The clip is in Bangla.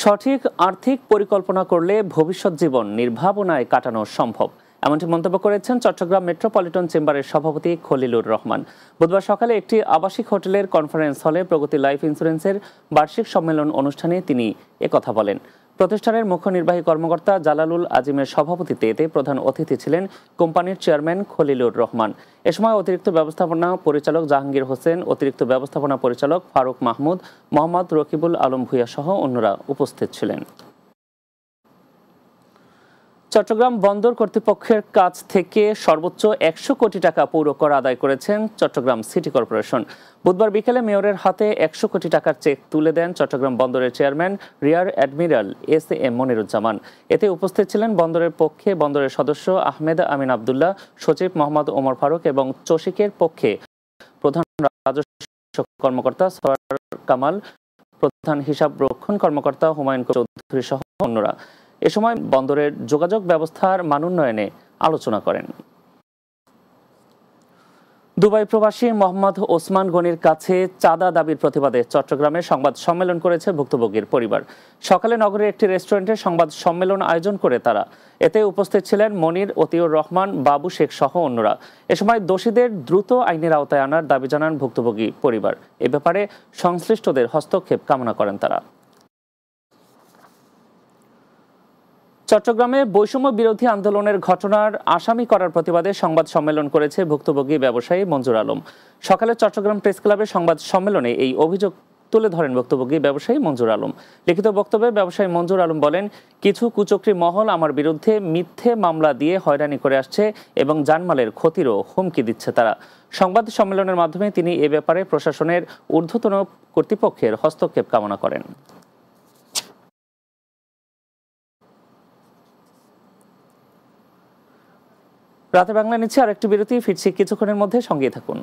সঠিক আর্থিক পরিকল্পনা করলে ভবিষ্যৎ জীবন নির্ভাবনায় কাটানো সম্ভব, এমনটি মন্তব্য করেছেন চট্টগ্রাম মেট্রোপলিটন চেম্বারের সভাপতি খলিলুর রহমান। বুধবার সকালে একটি আবাসিক হোটেলের কনফারেন্স হলে প্রগতি লাইফ ইন্স্যুরেন্সের বার্ষিক সম্মেলন অনুষ্ঠানে তিনি একথা বলেন। প্রতিষ্ঠানের মুখ্য নির্বাহী কর্মকর্তা জালালুল আজিমের সভাপতিত্বে এতে প্রধান অতিথি ছিলেন কোম্পানির চেয়ারম্যান খলিলুর রহমান। এ সময় অতিরিক্ত ব্যবস্থাপনা পরিচালক জাহাঙ্গীর হোসেন, অতিরিক্ত ব্যবস্থাপনা পরিচালক ফারুক মাহমুদ, মোহাম্মদ রকিবুল আলম ভূঁইয়া সহ অন্যরা উপস্থিত ছিলেন। চট্টগ্রাম বন্দর কর্তৃপক্ষের কাছ থেকে সর্বোচ্চ ১০০ কোটি টাকা পৌর কর আদায় করেছেন চট্টগ্রাম সিটি কর্পোরেশন। বুধবার বিকেলে মেয়রের হাতে ১০০ কোটি টাকার চেক তুলে দেন চট্টগ্রাম বন্দরের chairman rear admiral SM. Moniruzzaman. এতে উপস্থিত ছিলেন বন্দরের পক্ষে বন্দরের সদস্য আহমেদ আমিন আবদুল্লাহ, সচিব মোহাম্মদ ওমর ফারুক এবং চসিকের পক্ষে প্রধান রাজস্ব কর্মকর্তা সরওয়ার কামাল, প্রধান হিসাব রক্ষণ কর্মকর্তা হুমায়ুন চৌধুরী সহ অন্যরা। এ সময় বন্দরের যোগাযোগ ব্যবস্থার মানোন্নয়নে আলোচনা করেন। দুবাই প্রবাসী মোহাম্মদ ওসমান গনির কাছে চাঁদা দাবির প্রতিবাদে চট্টগ্রামে সংবাদ সম্মেলন করেছে ভুক্তভোগীর পরিবার। সকালে নগরের একটি রেস্টুরেন্টে সংবাদ সম্মেলন আয়োজন করে তারা। এতে উপস্থিত ছিলেন মনির, অতিউর রহমান, বাবু শেখ সহ অন্যরা। এ সময় দোষীদের দ্রুত আইনের আওতায় আনার দাবি জানান ভুক্তভোগী পরিবার। এ ব্যাপারে সংশ্লিষ্টদের হস্তক্ষেপ কামনা করেন তারা। চট্টগ্রামে বৈষম্য বিরোধী আন্দোলনের ঘটনার আসামি করার প্রতিবাদে সংবাদ সম্মেলন করেছে ভুক্তভোগী ব্যবসায়ী মঞ্জুর আলম। সকালে চট্টগ্রাম প্রেস ক্লাবে সংবাদ সম্মেলনে এই অভিযোগ তুলে ধরেন ভুক্তভোগী ব্যবসায়ী মঞ্জুর আলম। লিখিত বক্তব্যে ব্যবসায়ী মঞ্জুর আলম বলেন, কিছু কুচক্রী মহল আমার বিরুদ্ধে মিথ্যে মামলা দিয়ে হয়রানি করে আসছে এবং জানমালের ক্ষতিরও হুমকি দিচ্ছে তারা। সংবাদ সম্মেলনের মাধ্যমে তিনি এ ব্যাপারে প্রশাসনের ঊর্ধ্বতন কর্তৃপক্ষের হস্তক্ষেপ কামনা করেন। রাতে বাংলা নিচ্ছে আরেকটি বিরতি, ফিরছি কিছুক্ষণের মধ্যে, সঙ্গে থাকুন।